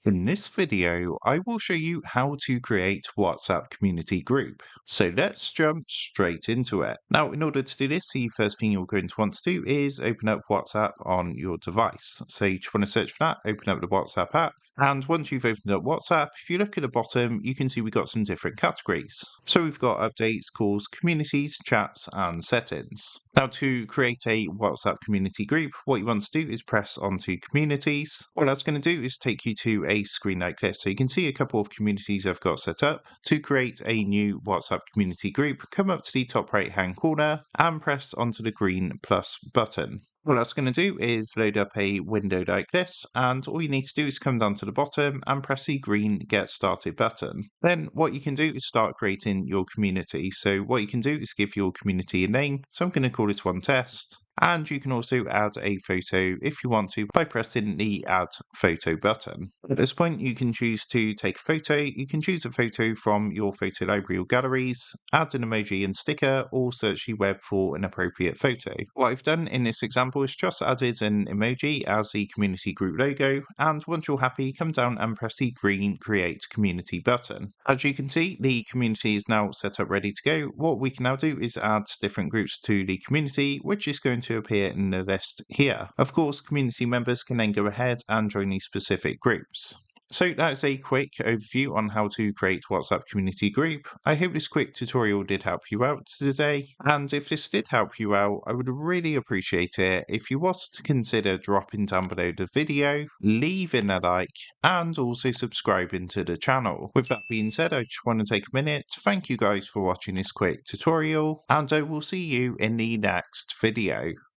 In this video, I will show you how to create WhatsApp community group. So let's jump straight into it. Now, in order to do this, the first thing you're going to want to do is open up WhatsApp on your device. So you just want to search for that, open up the WhatsApp app. And once you've opened up WhatsApp, if you look at the bottom, you can see we've got some different categories. So we've got updates, calls, communities, chats, and settings. Now, to create a WhatsApp community group, what you want to do is press onto communities. What that's going to do is take you to a screen like this. So you can see a couple of communities I've got set up. To create a new WhatsApp community group, come up to the top right hand corner and press onto the green plus button. What that's going to do is load up a window like this, and all you need to do is come down to the bottom and press the green Get Started button. Then what you can do is start creating your community. So what you can do is give your community a name. So I'm going to call this one Test. And you can also add a photo if you want to by pressing the Add Photo button. At this point, you can choose to take a photo. You can choose a photo from your photo library or galleries, add an emoji and sticker, or search the web for an appropriate photo. What I've done in this example is just added an emoji as the community group logo, and once you're happy, come down and press the green Create Community button. As you can see, the community is now set up ready to go. What we can now do is add different groups to the community, which is going to appear in the list here. Of course, community members can then go ahead and join these specific groups. So that's a quick overview on how to create WhatsApp community group. I hope this quick tutorial did help you out today. And if this did help you out, I would really appreciate it if you was to consider dropping down below the video, leaving a like, and also subscribing to the channel. With that being said, I just want to take a minute to thank you guys for watching this quick tutorial, and I will see you in the next video.